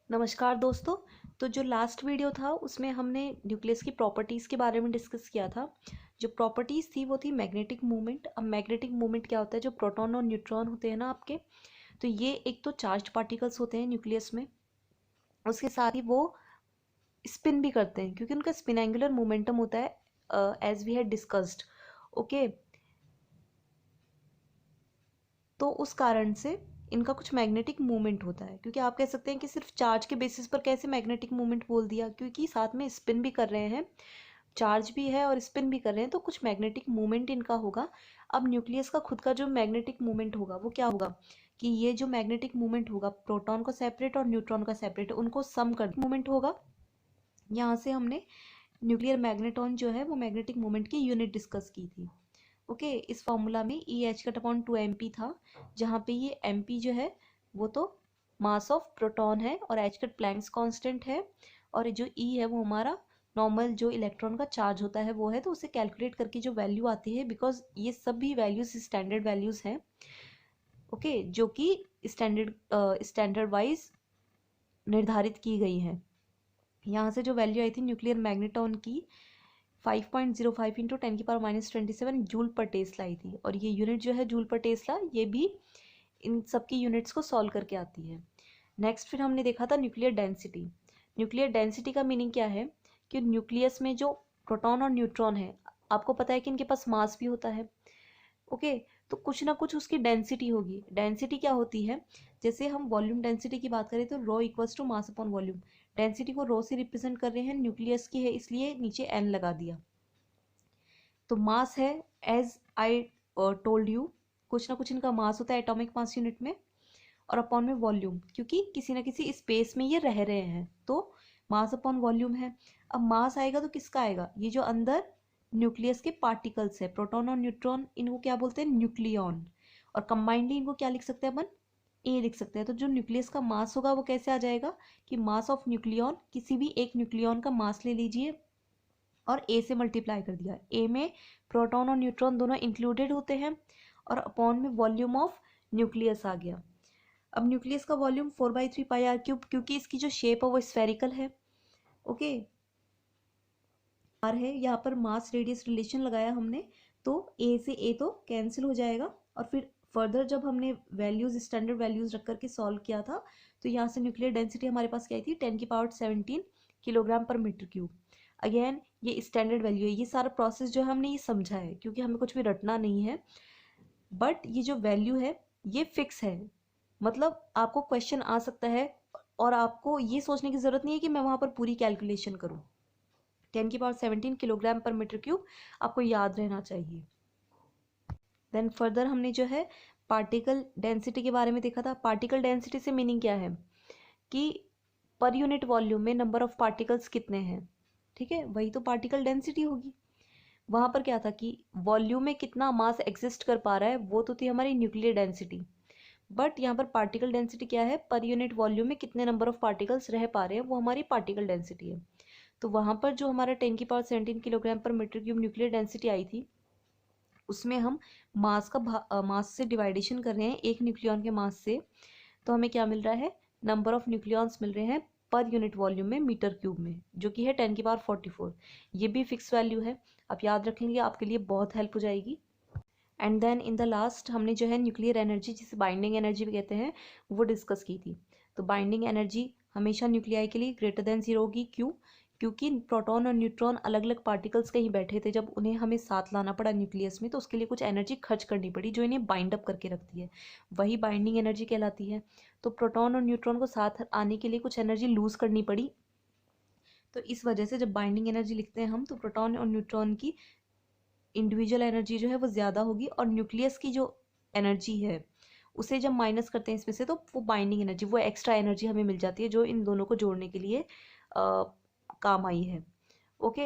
नमस्कार दोस्तों। तो जो लास्ट वीडियो था उसमें हमने न्यूक्लियस की प्रॉपर्टीज़ के बारे में डिस्कस किया था। जो प्रॉपर्टीज़ थी वो थी मैग्नेटिक मूवमेंट। अब मैग्नेटिक मूवमेंट क्या होता है, जो प्रोटॉन और न्यूट्रॉन होते हैं ना आपके, तो ये एक तो चार्ज्ड पार्टिकल्स होते हैं न्यूक्लियस में, उसके साथ ही वो स्पिन भी करते हैं क्योंकि उनका स्पिन एंगुलर मोमेंटम होता है as we had discussed. Okay, तो उस कारण से इनका कुछ मैग्नेटिक मूवमेंट होता है। क्योंकि आप कह सकते हैं कि सिर्फ चार्ज के बेसिस पर कैसे मैग्नेटिक मूवमेंट बोल दिया, क्योंकि साथ में स्पिन भी कर रहे हैं, चार्ज भी है और स्पिन भी कर रहे हैं, तो कुछ मैग्नेटिक मूवमेंट इनका होगा। अब न्यूक्लियस का खुद का जो मैग्नेटिक मूवमेंट होगा वो क्या होगा कि ये जो मैग्नेटिक मूवमेंट होगा प्रोटॉन को सेपरेट और न्यूट्रॉन का सेपरेट, उनको सम कर मूवमेंट होगा। यहाँ से हमने न्यूक्लियर मैग्नेटॉन जो है वो मैग्नेटिक मूवमेंट की यूनिट डिस्कस की थी। ओके, इस फॉर्मूला में E H cut upon 2 mp था, जहाँ पे ये mp जो है वो तो मास ऑफ प्रोटॉन है और एच कट प्लैंक्स कांस्टेंट है, और जो ई है वो हमारा नॉर्मल जो इलेक्ट्रॉन का चार्ज होता है वो है। तो उसे कैलकुलेट करके जो वैल्यू आती है, बिकॉज ये सभी वैल्यूज स्टैंडर्ड वैल्यूज हैं, ओके, जो कि स्टैंडर्ड वाइज निर्धारित की गई है। यहाँ से जो वैल्यू आई थी न्यूक्लियर मैग्नेटॉन की 5.05 इंटू 10⁻⁻27 जूल पर टेस्ला आई थी, और ये यूनिट जो है जूल पर टेस्ला, ये भी इन सबकी यूनिट्स को सॉल्व करके आती है। नेक्स्ट फिर हमने देखा था न्यूक्लियर डेंसिटी। न्यूक्लियर डेंसिटी का मीनिंग क्या है कि न्यूक्लियस में जो प्रोटॉन और न्यूट्रॉन है, आपको पता है कि इनके पास मास भी होता है। ओके, तो कुछ ना कुछ उसकी डेंसिटी होगी। डेंसिटी क्या होती है, जैसे हम वॉल्यूम डेंसिटी की बात करें तो rho equals to mass upon volume. Density को रो से रिप्रेजेंट कर रहे हैं, न्यूक्लियस की है इसलिए नीचे एन लगा दिया। तो मास है, एज आई टोल्ड यू, कुछ ना कुछ इनका मास होता है एटॉमिक मास यूनिट में, और अपॉन में वॉल्यूम, क्योंकि किसी ना किसी स्पेस में ये रह रहे हैं, तो मास अपॉन वॉल्यूम है। अब मास आएगा तो किसका आएगा, ये जो अंदर न्यूक्लियस के पार्टिकल्स है प्रोटॉन और न्यूट्रॉन, इनको क्या बोलते हैं, न्यूक्लियॉन, और कंबाइंडली इनको क्या लिख सकते हैं अपन, ए लिख सकते हैं। तो जो न्यूक्लियस का मास होगा वो कैसे आ जाएगा कि मास ऑफ न्यूक्लियॉन, किसी भी एक न्यूक्लियॉन का मास ले लीजिए और ए से मल्टीप्लाई कर दिया। ए में प्रोटॉन और न्यूट्रॉन दोनों इंक्लूडेड होते हैं, और अपॉन में वॉल्यूम ऑफ न्यूक्लियस आ गया। अब न्यूक्लियस का वॉल्यूम 4/3πr3, क्योंकि इसकी जो शेप है वो स्फेरिकल है। ओके, आर है, यहाँ पर मास रेडियस रिलेशन लगाया हमने, तो ए से ए तो कैंसिल हो जाएगा। और फिर फर्दर जब हमने वैल्यूज स्टैंडर्ड वैल्यूज रख करके सॉल्व किया था, तो यहाँ से न्यूक्लियर डेंसिटी हमारे पास क्या आई थी, 10⁻17 किलोग्राम पर मीटर क्यूब। अगेन ये स्टैंडर्ड वैल्यू है, ये सारा प्रोसेस जो है हमने ये समझा है क्योंकि हमें कुछ भी रटना नहीं है। बट ये जो वैल्यू है ये फिक्स है, मतलब आपको क्वेश्चन आ सकता है और आपको ये सोचने की जरूरत नहीं है कि मैं वहां पर पूरी कैलकुलेशन करूं। 10⁻17 किलोग्राम पर मीटर क्यूब आपको याद रहना चाहिए। देन फर्दर हमने जो है पार्टिकल डेंसिटी के बारे में देखा था। पार्टिकल डेंसिटी से मीनिंग क्या है कि पर यूनिट वॉल्यूम में नंबर ऑफ पार्टिकल्स कितने हैं, ठीक है, वही तो पार्टिकल डेंसिटी होगी। वहां पर क्या था कि वॉल्यूम में कितना मास एग्जिस्ट कर पा रहा है, वो तो थी हमारी न्यूक्लियर डेंसिटी। बट यहाँ पर पार्टिकल डेंसिटी क्या है, पर यूनिट वॉल्यूम में कितने नंबर ऑफ पार्टिकल्स रह पा रहे हैं, वो हमारी पार्टिकल डेंसिटी है। तो वहां पर जो हमारा 10⁻17 किलोग्राम पर मीटर क्यूब न्यूक्लियर डेंसिटी आई थी, उसमें हम मास से डिवाइडेशन कर रहे हैं एक न्यूक्लियॉन के मास से, तो हमें क्या मिल रहा है, नंबर ऑफ न्यूक्लियॉन्स मिल रहे हैं पर यूनिट वॉल्यूम में मीटर क्यूब में, जो कि है 10⁻44। ये भी फिक्स वैल्यू है, आप याद रखेंगे, आपके लिए बहुत हेल्प हो जाएगी। And then in the last हमने जो है न्यूक्लियर एनर्जी, जिसे बाइंडिंग एनर्जी भी कहते हैं, वो डिस्कस की थी। तो बाइंडिंग एनर्जी हमेशा न्यूक्लियाई के लिए ग्रेटर देन 0 होगी। क्यों, क्योंकि प्रोटॉन और न्यूट्रॉन अलग अलग पार्टिकल्स कहीं बैठे थे, जब उन्हें हमें साथ लाना पड़ा न्यूक्लियस में, तो उसके लिए कुछ एनर्जी खर्च करनी पड़ी जो इन्हें बाइंड अप करके रखती है, वही बाइंडिंग एनर्जी कहलाती है। तो प्रोटॉन और न्यूट्रॉन को साथ आने के लिए कुछ एनर्जी लूज करनी पड़ी, तो इस वजह से जब बाइंडिंग एनर्जी लिखते हैं हम, तो प्रोटॉन और न्यूट्रॉन की इंडिविजुअल एनर्जी जो है वो ज़्यादा होगी, और न्यूक्लियस की जो एनर्जी है उसे जब माइनस करते हैं इसमें से, तो वो बाइंडिंग एनर्जी, वो एक्स्ट्रा एनर्जी हमें मिल जाती है जो इन दोनों को जोड़ने के लिए काम आई है। ओके,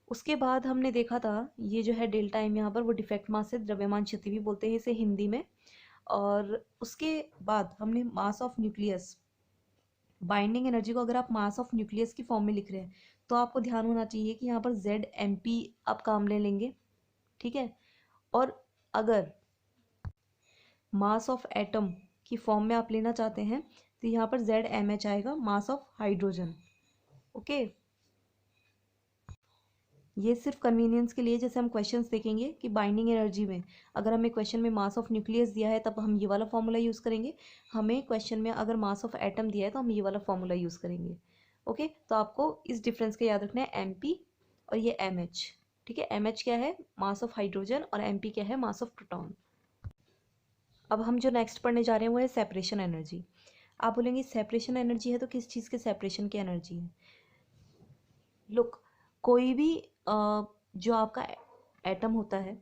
उसके बाद हमने देखा था ये जो है डेल्टा एम, यहाँ पर वो डिफेक्ट मास है, द्रव्यमान क्षति भी बोलते हैं इसे हिंदी में। और उसके बाद हमने mass of nucleus, binding energy को अगर आप मास ऑफ न्यूक्लियस की फॉर्म में लिख रहे हैं तो आपको ध्यान होना चाहिए कि यहाँ पर ZmP आप काम ले लेंगे, ठीक है। और अगर मास ऑफ एटम की फॉर्म में आप लेना चाहते हैं तो यहाँ पर ZmH आएगा, मास ऑफ हाइड्रोजन। ओके, ये सिर्फ कन्वीनियंस के लिए, जैसे हम क्वेश्चंस देखेंगे कि बाइंडिंग एनर्जी में अगर हमें क्वेश्चन में मास ऑफ न्यूक्लियस दिया है तब हम ये वाला फॉर्मूला यूज़ करेंगे, हमें क्वेश्चन में अगर मास ऑफ एटम दिया है तो हम ये वाला फॉर्मूला यूज़ करेंगे। ओके, तो आपको इस डिफरेंस का याद रखना है, MP और ये MH। ठीक है, MH क्या है, मास ऑफ हाइड्रोजन, और MP क्या है, मास ऑफ प्रोटॉन। अब हम जो नेक्स्ट पढ़ने जा रहे हैं वो है सेपरेशन एनर्जी। आप बोलेंगे सेपरेशन एनर्जी है तो किस चीज़ के सेपरेशन की एनर्जी है? लुक, कोई भी जो आपका एटम होता है,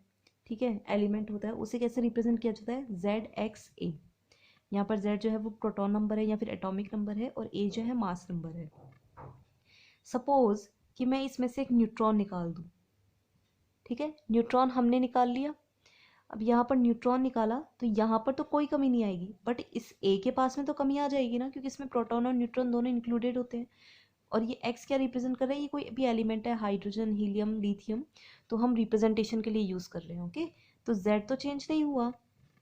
ठीक है, एलिमेंट होता है, उसे कैसे रिप्रेजेंट किया जाता है, ZXA। यहाँ पर Z जो है वो प्रोटॉन नंबर है या फिर एटॉमिक नंबर है, और A जो है मास नंबर है। सपोज कि मैं इसमें से एक न्यूट्रॉन निकाल दूँ, ठीक है, न्यूट्रॉन हमने निकाल लिया। अब यहाँ पर न्यूट्रॉन निकाला तो यहाँ पर तो कोई कमी नहीं आएगी, बट इस A के पास में तो कमी आ जाएगी ना, क्योंकि इसमें प्रोटॉन और न्यूट्रॉन दोनों इंक्लूडेड होते हैं। और ये एक्स क्या रिप्रेजेंट कर रहा है, ये कोई भी एलिमेंट है, हाइड्रोजन, हीलियम, लिथियम, तो हम रिप्रेजेंटेशन के लिए यूज़ कर रहे हैं। ओके, तो Z तो चेंज नहीं हुआ,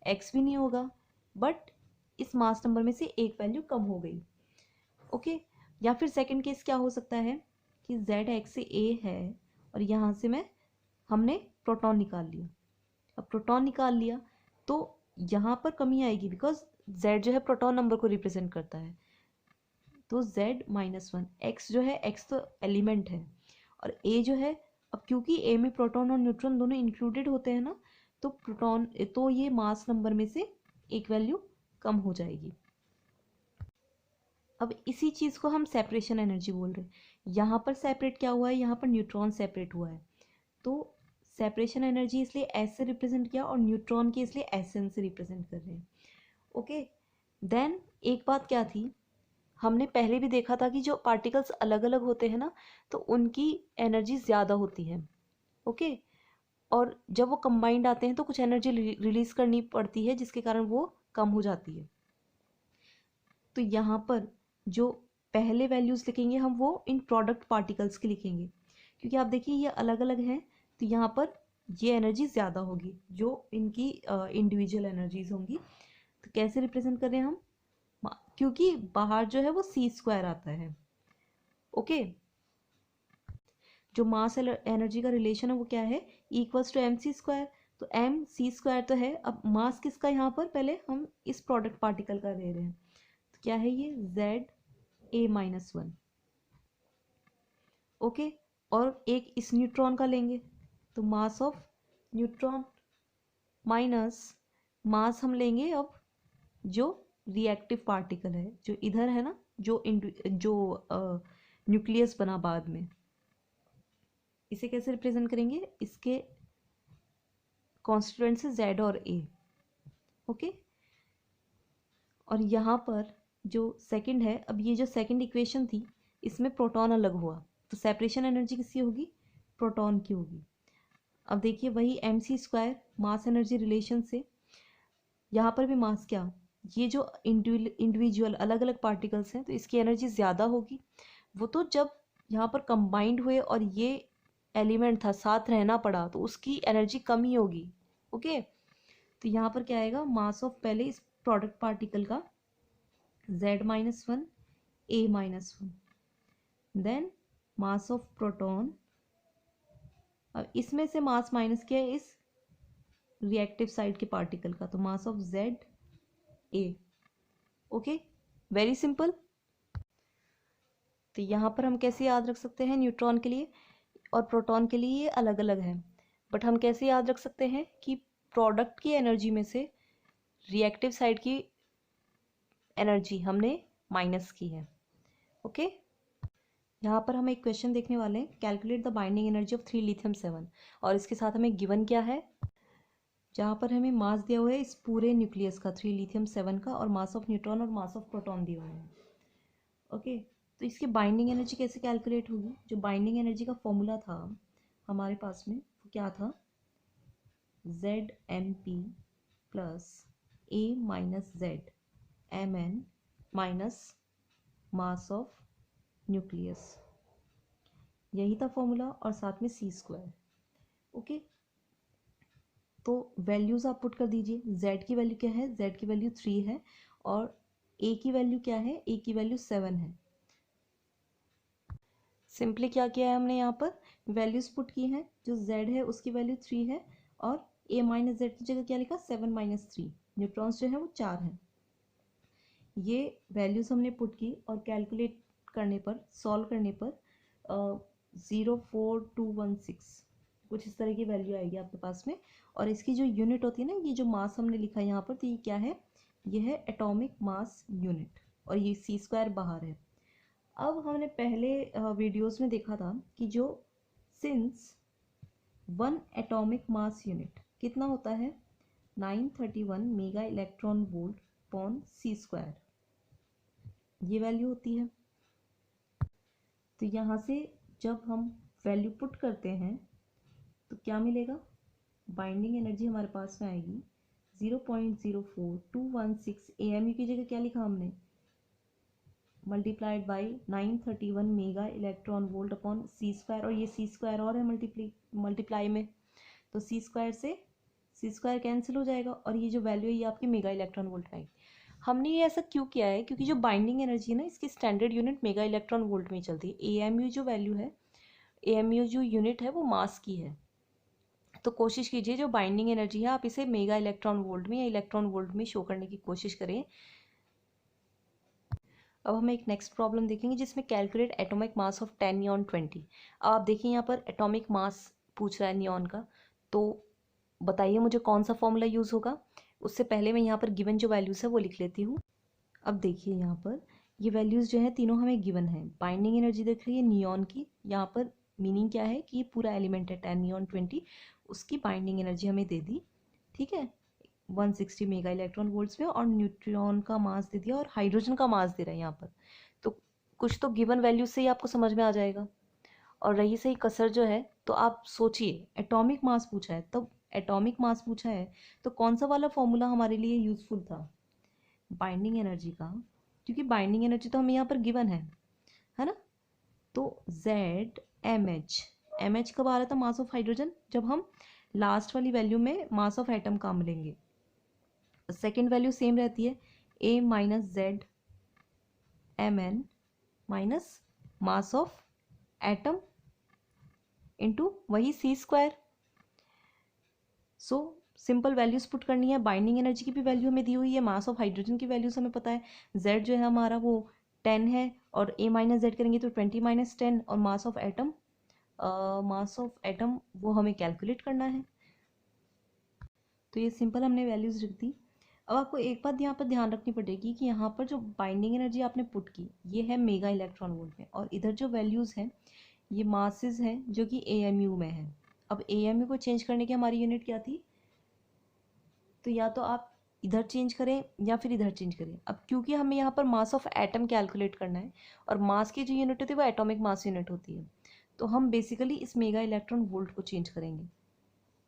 X भी नहीं होगा, बट इस मास नंबर में से एक वैल्यू कम हो गई। ओके, या फिर सेकंड केस क्या हो सकता है कि ZX से A है और यहाँ से हमने प्रोटॉन निकाल लिया। अब प्रोटॉन निकाल लिया तो यहाँ पर कमी आएगी, बिकॉज Z जो है प्रोटॉन नंबर को रिप्रेजेंट करता है, तो Z-1, X जो है, X तो एलिमेंट है, और A जो है, अब क्योंकि A में प्रोटॉन और न्यूट्रॉन दोनों इंक्लूडेड होते हैं ना, तो प्रोटॉन, तो ये मास नंबर में से एक वैल्यू कम हो जाएगी। अब इसी चीज़ को हम सेपरेशन एनर्जी बोल रहे हैं। यहाँ पर सेपरेट क्या हुआ है, यहाँ पर न्यूट्रॉन सेपरेट हुआ है, तो सेपरेशन एनर्जी इसलिए एस से रिप्रेजेंट किया, और न्यूट्रॉन के इसलिए एसएन से रिप्रेजेंट कर रहे हैं। ओके, देन एक बात क्या थी, हमने पहले भी देखा था कि जो पार्टिकल्स अलग अलग होते हैं ना, तो उनकी एनर्जी ज़्यादा होती है। ओके, और जब वो कंबाइंड आते हैं तो कुछ एनर्जी रिलीज करनी पड़ती है, जिसके कारण वो कम हो जाती है। तो यहाँ पर जो पहले वैल्यूज़ लिखेंगे हम, वो इन प्रोडक्ट पार्टिकल्स की लिखेंगे, क्योंकि आप देखिए ये अलग अलग हैं, तो यहाँ पर ये एनर्जी ज़्यादा होगी जो इनकी इंडिविजुअल एनर्जीज होंगी। तो कैसे रिप्रेजेंट कर रहे हैं हम, क्योंकि बाहर जो है वो C² आता है। ओके, जो मास एनर्जी का रिलेशन है वो क्या है, E=mc²। तो mc² तो है, अब मास किसका यहाँ पर, पहले हम इस प्रोडक्ट पार्टिकल का ले रहे हैं, तो क्या है ये ZA-1। ओके, और एक इस न्यूट्रॉन का लेंगे, तो mass of neutron minus mass हम लेंगे अब जो रिएक्टिव पार्टिकल है, जो इधर है ना, जो न्यूक्लियस बना बाद में, इसे कैसे रिप्रेजेंट करेंगे, इसके कॉन्स्टिट्यूएंट से Z और A। ओके, और यहाँ पर जो सेकंड है, अब ये जो सेकंड इक्वेशन थी इसमें प्रोटॉन अलग हुआ, तो सेपरेशन एनर्जी किसकी होगी, प्रोटॉन की होगी। अब देखिए वही mc² मास एनर्जी रिलेशन से, यहाँ पर भी मास क्या, ये जो इंडिविजुअल अलग अलग पार्टिकल्स हैं तो इसकी एनर्जी ज़्यादा होगी। वो तो जब यहाँ पर कंबाइंड हुए और ये एलिमेंट था, साथ रहना पड़ा, तो उसकी एनर्जी कम ही होगी। ओके, तो यहाँ पर क्या आएगा, मास ऑफ पहले इस प्रोडक्ट पार्टिकल का Z-1 A-1, then mass of proton, अब इसमें से मास माइनस किया है इस रिएक्टिव साइड के पार्टिकल का, तो mass of ZA। Okay, very simple. तो यहाँ पर हम कैसे याद रख सकते हैं, न्यूट्रॉन के लिए और प्रोटॉन के लिए ये अलग अलग है, बट हम कैसे याद रख सकते हैं कि प्रोडक्ट की एनर्जी में से रिएक्टिव साइड की एनर्जी हमने माइनस की है। ओके, यहाँ पर हम एक क्वेश्चन देखने वाले हैं, calculate the binding energy of 3 lithium 7, और इसके साथ हमें गिवन क्या है, जहाँ पर हमें मास दिया हुआ है इस पूरे न्यूक्लियस का 3 लिथियम 7 का, और मास ऑफ न्यूट्रॉन और मास ऑफ प्रोटॉन दिए हुए हैं। ओके, तो इसकी बाइंडिंग एनर्जी कैसे कैलकुलेट होगी, जो बाइंडिंग एनर्जी का फॉर्मूला था हमारे पास में वो क्या था, ZmP plus A-Z minus mass of nucleus, यही था फॉर्मूला, और साथ में C²। ओके, तो वैल्यूज़ आप पुट कर दीजिए, Z की वैल्यू क्या है, Z की वैल्यू 3 है, और ए की वैल्यू क्या है, ए की वैल्यू 7 है। सिंपली क्या किया है हमने यहाँ पर, वैल्यूज पुट की हैं। जो z है उसकी वैल्यू 3 है और a माइनस जेड की जगह क्या लिखा, 7 माइनस 3। न्यूट्रॉन्स जो है वो 4 हैं। ये वैल्यूज हमने पुट की और कैलकुलेट करने पर, सॉल्व करने पर 04216 कुछ इस तरह की वैल्यू आएगी आपके पास में। और इसकी जो यूनिट होती है ना, ये जो मास हमने लिखा है यहाँ पर, तो ये क्या है, ये है एटॉमिक मास यूनिट, और ये c² बाहर है। अब हमने पहले वीडियोस में देखा था कि जो सिंस 1 एटॉमिक मास यूनिट कितना होता है, 931 mega electron volt pawn c², ये वैल्यू होती है। तो यहाँ से जब हम वैल्यू पुट करते हैं तो क्या मिलेगा, बाइंडिंग एनर्जी हमारे पास में आएगी 0.04216 AMU की जगह क्या लिखा हमने, multiplied by 931 mega electron volt upon c², और ये c² और है मल्टीप्लाई में, तो c² से c² कैंसिल हो जाएगा और ये जो वैल्यू है ये आपकी मेगा इलेक्ट्रॉन वोल्ट आएगी। हमने ये ऐसा क्यों किया है, क्योंकि जो बाइंडिंग एनर्जी है ना, इसकी standard unit mega electron volt में चलती है। AMU जो वैल्यू है, AMU जो यूनिट है वो मास की है। तो कोशिश कीजिए जो बाइंडिंग एनर्जी है आप इसे मेगा इलेक्ट्रॉन वोल्ट में या इलेक्ट्रॉन वोल्ट में शो करने की कोशिश करें। अब हम एक नेक्स्ट प्रॉब्लम देखेंगे जिसमें calculate atomic mass of 10 neon 20। अब आप देखिए यहाँ पर एटॉमिक मास पूछ रहा है नियॉन का, तो बताइए मुझे कौन सा फॉर्मूला यूज़ होगा। उससे पहले मैं यहाँ पर गिवन जो वैल्यूज़ है वो लिख लेती हूँ। अब देखिए यहाँ पर ये वैल्यूज़ जो है तीनों हमें गिवन है। बाइंडिंग एनर्जी देख रही है नियॉन की, यहाँ पर मीनिंग क्या है कि ये पूरा एलिमेंट है 10 नियॉन 20, उसकी बाइंडिंग एनर्जी हमें दे दी, ठीक है, 160 मेगा इलेक्ट्रॉन वोल्ट्स में, और न्यूट्रॉन का मास दे दिया और हाइड्रोजन का मास दे रहा है यहाँ पर। तो कुछ तो गिवन वैल्यूज से ही आपको समझ में आ जाएगा। और रही सही कसर जो है, तो आप सोचिए एटॉमिक मास पूछा है, तब एटॉमिक मास पूछा है तो कौन सा वाला फॉर्मूला हमारे लिए यूजफुल था, बाइंडिंग एनर्जी का, क्योंकि बाइंडिंग एनर्जी तो हमें यहाँ पर गिवन है ना। तो एम एच कब आ रहा था, मास ऑफ हाइड्रोजन, जब हम लास्ट वाली वैल्यू में मास ऑफ एटम काम लेंगे। सेकेंड वैल्यू सेम रहती है, a minus Z m n minus mass of atom into वही c²। So simple values put करनी है। बाइंडिंग एनर्जी की भी वैल्यू हमें दी हुई है, मास ऑफ हाइड्रोजन की वैल्यूज हमें पता है, z जो है हमारा वो 10 है, और a माइनस जेड करेंगे तो 20 माइनस 10, और मास ऑफ एटम वो हमें कैलकुलेट करना है। तो ये सिंपल हमने वैल्यूज रख दी। अब आपको एक बात यहाँ पर ध्यान रखनी पड़ेगी कि यहाँ पर जो बाइंडिंग एनर्जी आपने पुट की ये है मेगा इलेक्ट्रॉन वोल्ट में, और इधर जो वैल्यूज़ हैं ये मासेस हैं जो कि AMU में है। अब AMU को चेंज करने की हमारी यूनिट क्या थी, तो या तो आप इधर चेंज करें या फिर इधर चेंज करें। अब क्योंकि हमें यहाँ पर मास ऑफ एटम कैलकुलेट करना है और मास की जो यूनिट होती है वो एटॉमिक मास यूनिट होती है, तो हम बेसिकली इस मेगा इलेक्ट्रॉन वोल्ट को चेंज करेंगे।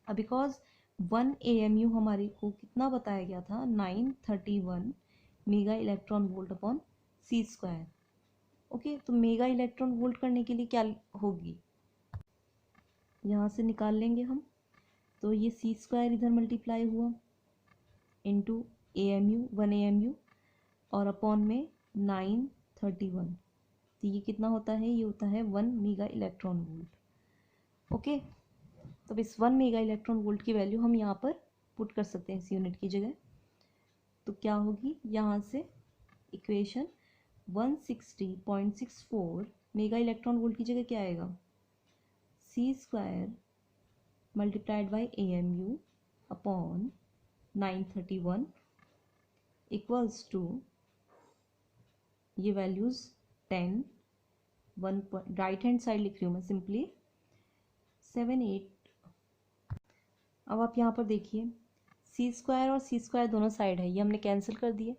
अब बिकॉज 1 AMU हमारे को कितना बताया गया था, 931 mega electron volt upon c²। Okay, तो मेगा इलेक्ट्रॉन वोल्ट करने के लिए क्या होगी, यहाँ से निकाल लेंगे हम, तो ये c² इधर मल्टीप्लाई हुआ इंटू AMU 1 AMU और अपॉन में 931, तो ये कितना होता है, ये होता है 1 मेगा इलेक्ट्रॉन वोल्ट। ओके, तो इस 1 मेगा इलेक्ट्रॉन वोल्ट की वैल्यू हम यहाँ पर पुट कर सकते हैं इस यूनिट की जगह। तो क्या होगी, यहाँ से इक्वेशन 160.64 मेगा इलेक्ट्रॉन वोल्ट की जगह क्या आएगा, c² multiplied by AMU upon 931 equals to, ये वैल्यूज़ 10 1 राइट हैंड साइड लिख रही हूँ मैं सिंपली, 78। अब आप यहाँ पर देखिए c² और c² दोनों साइड है, ये हमने कैंसिल कर दिए।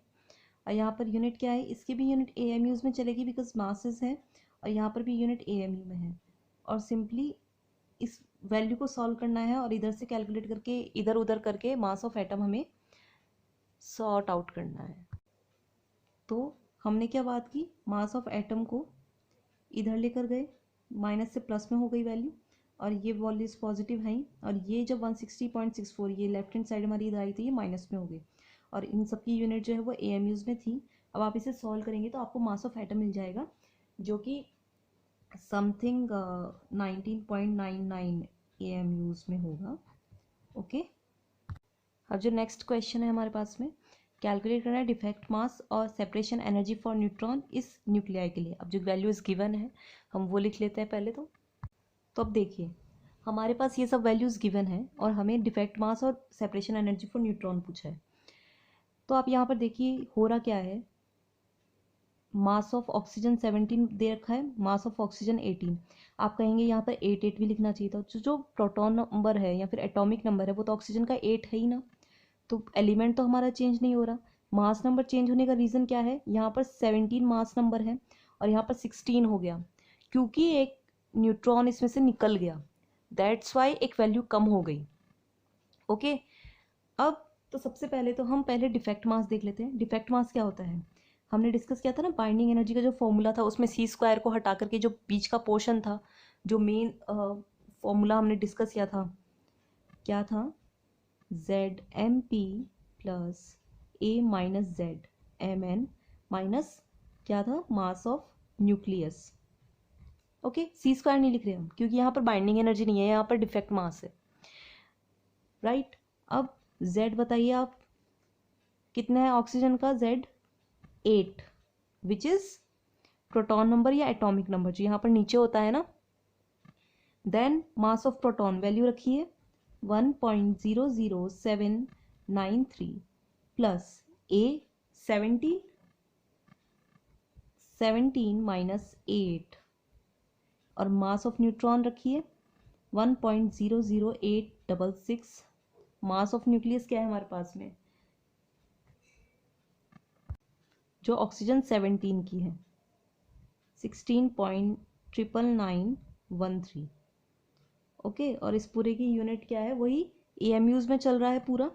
और यहाँ पर यूनिट क्या है, इसकी भी यूनिट AMUs में चलेगी बिकॉज मासेस है, और यहाँ पर भी यूनिट AMU में है। और सिंपली इस वैल्यू को सॉल्व करना है और इधर से कैलकुलेट करके इधर उधर करके मास ऑफ एटम हमें सॉर्ट आउट करना है। तो हमने क्या बात की, मास ऑफ एटम को इधर लेकर गए, माइनस से प्लस में हो गई वैल्यू, और ये वॉल्यूज पॉजिटिव हैं, और ये जब 160.64 ये लेफ्ट हैंड साइड हमारी इधर आई तो ये माइनस में हो गई, और इन सब की यूनिट जो है वो AMUs में थी, अब आप इसे सॉल्व करेंगे तो आपको मास ऑफ एटम मिल जाएगा जो कि समथिंग 19.99 AMUs में होगा। ओके, अब जो नेक्स्ट क्वेश्चन है हमारे पास में, कैलकुलेट करना है डिफेक्ट मास और सेपरेशन एनर्जी फॉर न्यूट्रॉन इस न्यूक्लियाई के लिए। अब जो वैल्यूज गिवन है हम वो लिख लेते हैं पहले तो अब देखिए हमारे पास ये सब वैल्यूज गिवन है और हमें डिफेक्ट मास और सेपरेशन एनर्जी फॉर न्यूट्रॉन पूछा है। तो आप यहाँ पर देखिए हो रहा क्या है, मास ऑफ ऑक्सीजन 17 दे रखा है, मास ऑफ ऑक्सीजन 18। आप कहेंगे यहाँ पर 8 भी लिखना चाहिए था। जो प्रोटॉन नंबर है या फिर एटॉमिक नंबर है वो तो ऑक्सीजन का 8 है ही ना, तो एलिमेंट तो हमारा चेंज नहीं हो रहा। मास नंबर चेंज होने का रीज़न क्या है, यहाँ पर 17 मास नंबर है और यहाँ पर 16 हो गया क्योंकि एक न्यूट्रॉन इसमें से निकल गया, दैट्स वाई एक वैल्यू कम हो गई। ओके, अब तो सबसे पहले तो हम पहले डिफेक्ट मास देख लेते हैं। डिफेक्ट मास क्या होता है, हमने डिस्कस किया था ना बाइंडिंग एनर्जी का जो फॉर्मूला था, उसमें C² को हटा करके जो बीच का पोर्शन था, जो मेन फॉर्मूला हमने डिस्कस किया था, क्या था, ZMP plus A minus ZMN minus क्या था, mass of nucleus. Okay, C² नहीं लिख रहे हम क्योंकि यहाँ पर बाइंडिंग एनर्जी नहीं है, यहाँ पर डिफेक्ट मास है, राइट। अब Z बताइए आप कितना है ऑक्सीजन का, Z 8 which is proton number या एटॉमिक नंबर जो यहाँ पर नीचे होता है ना। Then mass of proton value रखिए 1.00793 प्लस A 17 माइनस 8 और मास ऑफ न्यूट्रॉन रखिए 1.00866। मास ऑफ न्यूक्लियस क्या है हमारे पास में, जो ऑक्सीजन 17 की है 16.99913। ओके, और इस पूरे की यूनिट क्या है, वही AMUs में चल रहा है पूरा।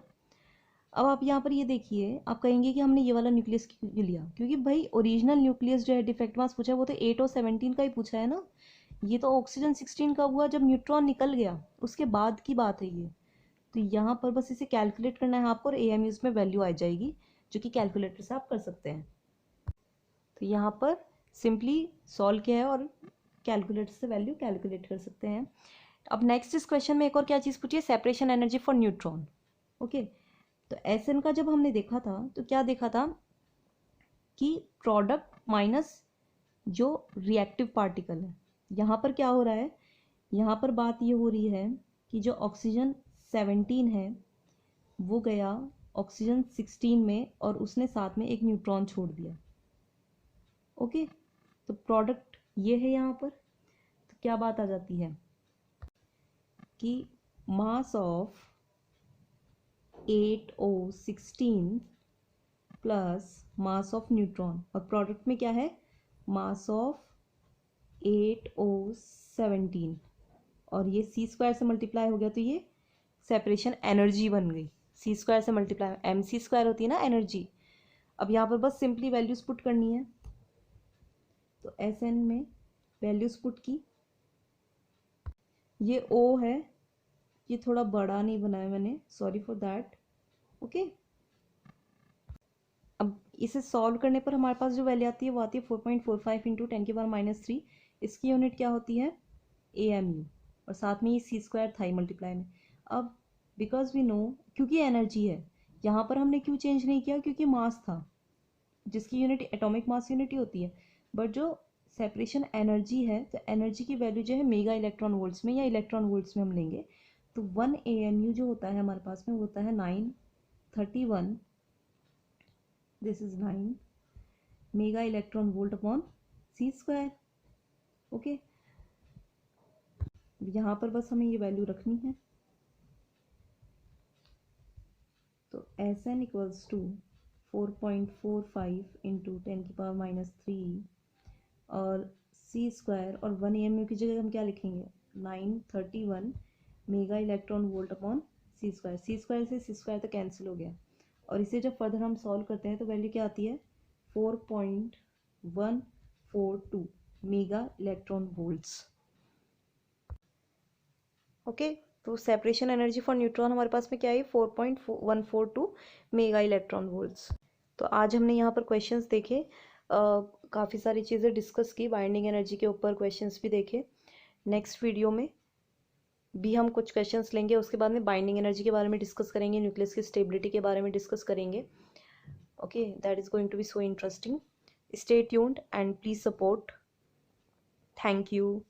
अब आप यहाँ पर ये देखिए, आप कहेंगे कि हमने ये वाला न्यूक्लियस क्यों लिया, क्योंकि भाई ओरिजिनल न्यूक्लियस जो है डिफेक्ट मास पूछा है वो तो 8 और 17 का ही पूछा है ना। ये तो ऑक्सीजन 16 का हुआ जब न्यूट्रॉन निकल गया, उसके बाद की बात है ये। तो यहाँ पर बस इसे कैलकुलेट करना है आपको और AMUs में वैल्यू आ जाएगी जो कि कैलकुलेटर से आप कर सकते हैं। तो यहाँ पर सिंपली सॉल्व किया है और कैलकुलेटर से वैल्यू कैलकुलेट कर सकते हैं। अब नेक्स्ट इस क्वेश्चन में एक और क्या चीज़ पूछी है, separation energy for neutron. Okay, तो SN का जब हमने देखा था तो क्या देखा था कि प्रोडक्ट माइनस जो रिएक्टिव पार्टिकल है, यहाँ पर क्या हो रहा है, यहाँ पर बात ये हो रही है कि जो ऑक्सीजन 17 है वो गया ऑक्सीजन 16 में और उसने साथ में एक न्यूट्रॉन छोड़ दिया। ओके, तो प्रोडक्ट ये है यहाँ पर। तो क्या बात आ जाती है कि mass of 8O16 plus mass of neutron और प्रोडक्ट में क्या है, मास ऑफ 8O17 और ये C² से मल्टीप्लाई हो गया तो ये सेपरेशन एनर्जी बन गई। C² से मल्टीप्लाई, MC² होती है ना एनर्जी। अब यहाँ पर बस सिंपली वैल्यूज पुट करनी है, तो SN में वैल्यूज पुट की, ये O है, ये थोड़ा बड़ा नहीं बनाया मैंने, सॉरी फॉर दैट। ओके, अब इसे सॉल्व करने पर हमारे पास जो वैल्यू आती है वो आती है 4.45 इंटू 10⁻³ इसकी यूनिट क्या होती है, AMU, और साथ में ये C² था ही मल्टीप्लाई में। अब बिकॉज वी नो, क्योंकि एनर्जी है, यहाँ पर हमने क्यों चेंज नहीं किया, क्योंकि मास था जिसकी यूनिट एटॉमिक मास यूनिट ही होती है, बट जो सेपरेशन एनर्जी है तो एनर्जी की वैल्यू जो है मेगा इलेक्ट्रॉन वोल्ट्स में या इलेक्ट्रॉन वोल्ट्स में हम लेंगे। तो 1 AMU जो होता है हमारे पास में वो होता है 931, this is 9 mega electron volt upon C²। Okay, यहाँ पर बस हमें ये वैल्यू रखनी है, तो SN इक्वल्स टू 4.45 इंटू 10⁻³ और C² और 1 AMU की जगह हम क्या लिखेंगे, 931 mega electron volt upon C²। C² से C² तो कैंसिल हो गया और इसे जब फर्दर हम सॉल्व करते हैं तो वैल्यू क्या आती है, 4.142 मेगा इलेक्ट्रॉन वोल्ट्स। ओके, तो सेपरेशन एनर्जी फॉर न्यूट्रॉन हमारे पास में क्या है, 4.142 मेगा इलेक्ट्रॉन वोल्ट्स। तो आज हमने यहाँ पर क्वेश्चंस देखे, काफ़ी सारी चीज़ें डिस्कस की, बाइंडिंग एनर्जी के ऊपर क्वेश्चंस भी देखे। नेक्स्ट वीडियो में भी हम कुछ क्वेश्चंस लेंगे, उसके बाद में बाइंडिंग एनर्जी के बारे में डिस्कस करेंगे, न्यूक्लियस की स्टेबिलिटी के बारे में डिस्कस करेंगे। Okay, that is going to be so interesting. Stay tuned and please support. Thank you.